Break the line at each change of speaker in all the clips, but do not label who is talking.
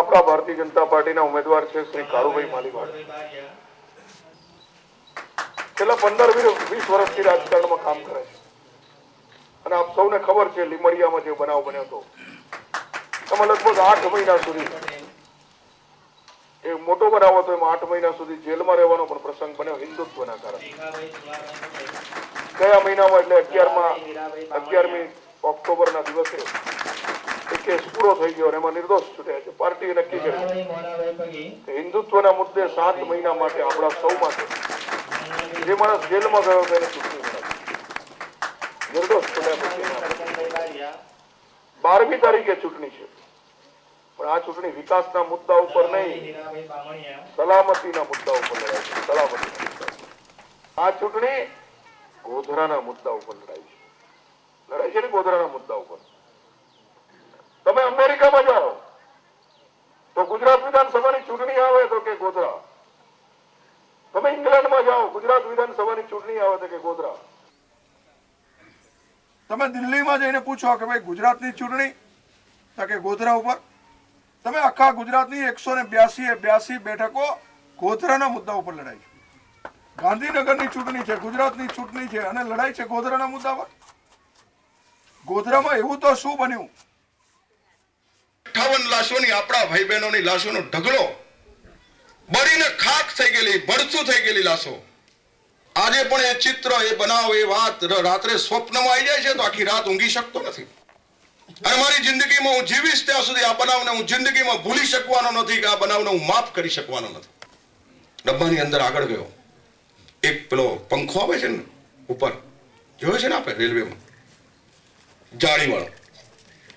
આપણા ભારતીય જનતા પાર્ટીના ઉમેદવાર છે શ્રી કારુભાઈ માલીવાડ. છેલ્લા 15-20 વર્ષથી રાજકારણમાં કામ કરે છે અને આપ સૌને ખબર છે લીમડિયામાં જે બનાવ બન્યો હતો એમાં લગભગ 8 મહિના સુધી એ મોટો બનાવ હતો. એમાં 8 મહિના સુધી જેલમાં રહેવાનો પણ પ્રસંગ બન્યો હિન્દુત્વના કારણે. ગયા મહિનામાં એટલે 11મી ઓક્ટોબરના દિવસે એ કેસ પૂરો થઈ ગયો અને એમાં નિર્દોષ છૂટ્યા છે. પાર્ટીએ નક્કી કર્યું કે હિન્દુત્વના મુદ્દે 7 મહિના માટે આપણા સૌ માટે જે માણસ જેલમાં ગયો તેને ચૂંટણી મળે. નિર્દોષ છૂટ્યા પછી 12મી તારીખે ચૂંટણી છે. પણ આ ચૂંટણી વિકાસના મુદ્દા ઉપર નહીં, સલામતીના મુદ્દા ઉપર લડાય છે. સલામતી આ ચૂંટણી ગોધરાના મુદ્દા ઉપર લડાય છે. લડાય છે ને ગોધરાના મુદ્દા ઉપર. તમે અમેરિકામાં જાઓ તો ગુજરાત વિધાનસભાની ચૂંટણી આવે તો કે ગોધરા. તમે ઇંગ્લેન્ડમાં જાઓ ગુજરાત વિધાનસભાની ચૂંટણી આવે તો કે ગોધરા. તમે દિલ્હીમાં જઈને પૂછો કે ભાઈ ગુજરાતની ચૂંટણી તો કે ગોધરા ઉપર. તમે આખા ગુજરાતની 182 બેઠકો ગોધરાના મુદ્દા ઉપર લડાઈ છે. ગાંધીનગરની ચૂંટણી છે, ગુજરાતની ચૂંટણી છે અને લડાઈ છે ગોધરાના મુદ્દા પર. ગોધરામાં એવું તો શું બન્યું?
58 લાશોની આપણા ભાઈ બહેનોની લાશોનો ઢગલો બળીને ખાક થઈ ગયેલી, ભડસું થઈ ગયેલી લાશો. આજે પણ એ ચિત્ર, એ બનાવ, એ વાત રાત્રે સ્વપ્નમાં આવી જાય છે તો આખી રાત ઊંઘી શકતો નથી. અને મારી જિંદગીમાં હું જીવીશ ત્યાં સુધી આ બનાવને હું જિંદગીમાં ભૂલી શકવાનો નથી કે આ બનાવને હું માફ કરી શકવાનો નથી. ડબ્બાની અંદર આગળ ગયો, એક પેલો પંખો આવે છે ને ઉપર, જોયો છે ને આપણે રેલવેમાં,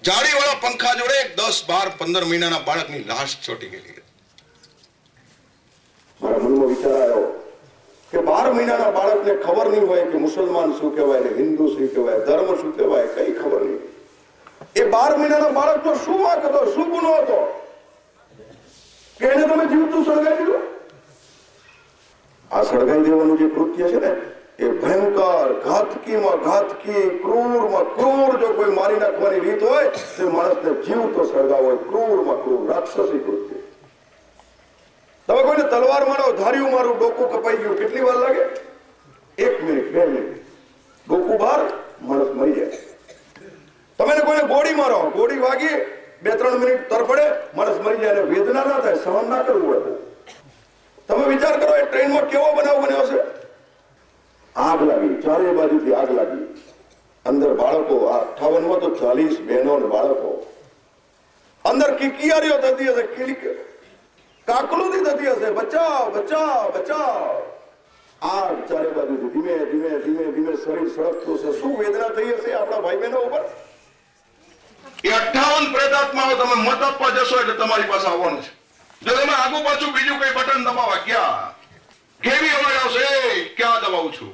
જાળીવાળા પંખા જોડે 10, 12, 15 મહિનાના બાળકની લાશ ચોટી ગયેલી. મારા મનમાં વિચાર આવ્યો કે 12 મહિનાના બાળકને ખબર નહીં હોય કે મુસલમાન શું કહેવાય ને હિન્દુ શું કહેવાય, ધર્મ શું કહેવાય, કઈ ખબર નહીં. એ 12 મહિનાના બાળકનો શું વાંક હતો, શું ગુનો હતો કે એને તમે જીવતું સળગાવી દીધું? આ સળગાવી દેવાનું જે કૃત્ય છે ને એ ભયંકર, ઘાતકીમાં ઘાતકી, ક્રૂરમાં ક્રૂર જો કોઈ મારી નાખવાની રીત હોય તો માણસને જીવતો સળગાવો, ક્રૂરમાં ક્રૂર રાક્ષસી કૃત્ય. તમે કોઈને તલવાર મારો, ધાર્યું મારું ડોકું કપાઈ ગયું, કેટલી વાર લાગે? 1 મિનિટ, 2 મિનિટ, ડોકું બહાર, માણસ મરી જાય. તમે કોઈને ગોળી મારો, ગોળી વાગી 2-3 મિનિટ તરફડે, માણસ મરી જાય. વેદના ના થાય, સહન ના કરવું પડે. તમે વિચાર કરો એ ટ્રેનમાં કેવો બનાવ બન્યો છે. આગ લાગી, ચારે બાજુથી આગ લાગી. અંદર બાળકો, 58માં તો 40 બહેનો અને બાળકો અંદર કિકિયારીઓ થતી હશે, કાકલું થતી હશે, બચાવ બચાવ બચાવ. આગ ચારે બાજુથી ધીમે ધીમે ધીમે ધીમે શરીર સળગતું હશે. શું વેદના થઈ હશે આપણા ભાઈ બહેનો ઉપર. એ 58 પ્રેતાત્માઓ તમે મત આપવા જશો એટલે તમારી પાસે આવવાનું છે. જો તમે આગુ પાછું બીજું કઈ બટન દબાવવા ગયા, કેવી અવાજ આવશે, ક્યાં દબાવું છું,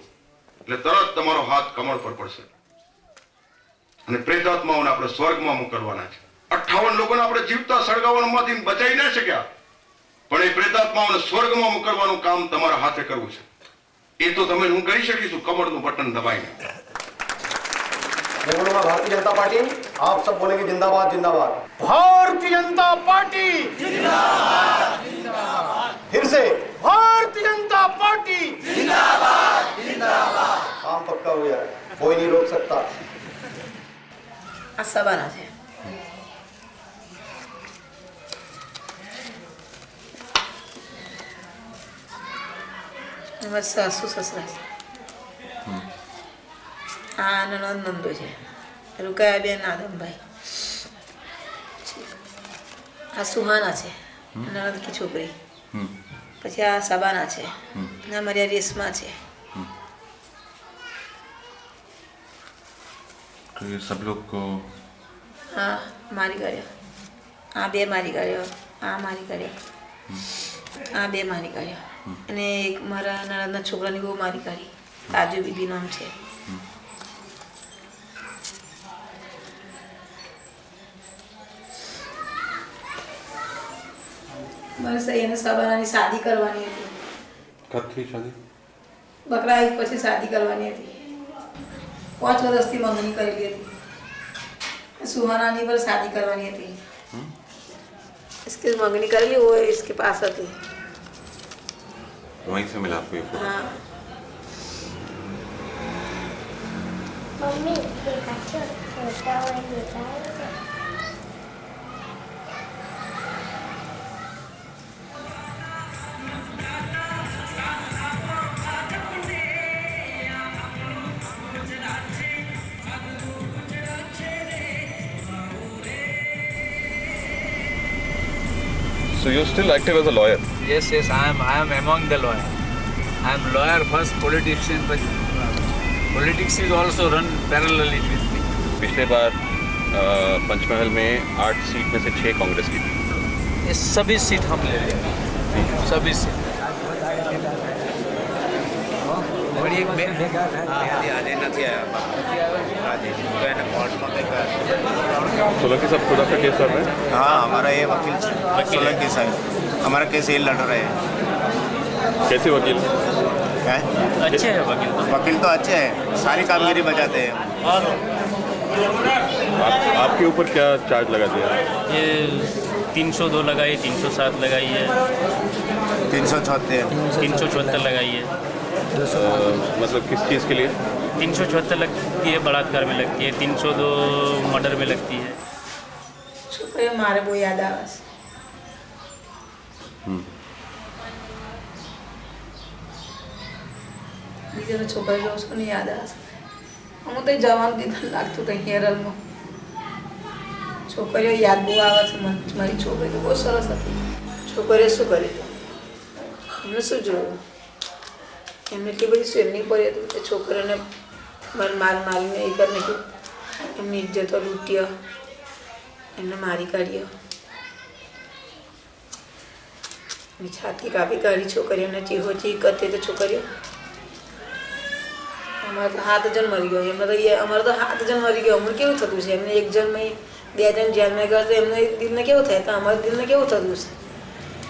એટલે તરત તમારો હાથ કમર પર પડશે અને પ્રેતાત્માઓને આપણે સ્વર્ગમાં મોકલવાના છે. 58 લોકોને આપણે જીવતા સળગાવવામાંથી બચાવી ના શક્યા, પણ એ પ્રેતાત્માઓને સ્વર્ગમાં મોકલવાનું કામ તમારા હાથે કરવું છે. એ તો તમે હું કરી શકીશું કમરનું બટન દબાઈને.
भारतीय जनता पार्टी, आप सब बोलेंगे जिंदाबाद जिंदाबाद.
भारतीय जनता पार्टी जिंदाबाद जिंदाबाद.
फिर से
भारतीय जनता पार्टी जिंदाबाद जिंदाबाद.
काम पक्का हो गया, कोई नहीं रोक सकता.
આ સવાના છે. અમારા સાસુ સસરા છે. આ નંદો છે, રૂકાયાબેન આદમભાઈ. આ સુહાના છે, નણંદકી છોકરી. પછી આ સબાના છે, અને અમારી આ રેશમા છે.
तो ये सब लोग को
હા મારી કર્યો, આ 2 મારી કર્યો, આ મારી કર્યો, આ 2 મારી કર્યો, અને એક મારા નણંદના છોકરાની બહુ મારી કરી, તાજુ બીબી નામ છે. બસ એને સબાનાની શાદી કરવાની હતી.
कब थी शादी?
બકરા ઈદ પછી શાદી કરવાની હતી. 5 વર્ષથી મંગણી કરેલી હતી. સુહાનાની પર શાદી કરવાની હતી. इसके जिसकी मंगनी करेली वो इसके पास थी।
वहीं से मिला आपको ये फोटो?
हाँ।
मम्मी देखा छोटा हुआ देखा है।
So you're still active as a lawyer?
Yes, I am among the lawyer. I am lawyer first, politician, but politics is also run parallelly with me.
पिछले बार पंचमहल में 8 सीट में से 6 कांग्रेस की थी।
ये सभी सीट हम ले लेंगे, सभी सीट। बड़ी एक
सोलंकी साहब खुद आपका केस कर रहे हैं?
हाँ, हमारा ये वकील सोलंकी साहब हमारा केस ये लड़ रहे हैं।
कैसे वकील
हैं?
अच्छे हैं
वकील तो अच्छे हैं, सारी कामगिरी बजाते हैं।
आपके ऊपर क्या चार्ज लगा दिया?
ये 302 लगाई, 307 लगाई है, 374 लगाई है।
मतलब किस चीज़ के लिए?
374 लगती है बलात्कार में लगती है, 302 मर्डर में लगती है।
छोकरे मारे वो याद आवे છે। બીજો છોકરો જો उसको नहीं याद આવે છે। હું તો જવાન દીધા લાગતું કંઈ હેરલમાં છોકરીઓ યાદ બહુ આવે છે। મારી છોકરીઓ બહુ સરસ હતી। છોકરીએ શું કર્યું? એમને શું જોયું? એમને એટલી બધી સ્વિમિંગ પડી હતી કે છોકરીઓને મારીને એ કરી નાખ્યું। એમની ઇજ્જતો લૂંટ્યો, એમને મારી કાઢ્યો, છાતી કાપી કાઢી છોકરીઓને ચીહોચી કરતી તો છોકરીઓ। અમારે તો 7 જણ મરી ગયો, એમને તો અમારે તો 7 જણ મરી ગયો। અમને કેવું થતું છે? એમને 1 જણમાં 2 જણ જેલમાં ગયા તો એમને દિલને કેવું થાય? તો અમારા દિલને કેવું થતું છે?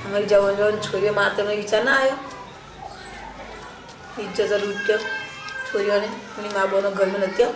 અમારી જવાન છોરીઓ મારવાનો વિચાર ના આવ્યો? ઇજ્જત લૂંટ્યો છોરીઓને, એની મા બાપનો ઘરમાં નથી આવ્યો।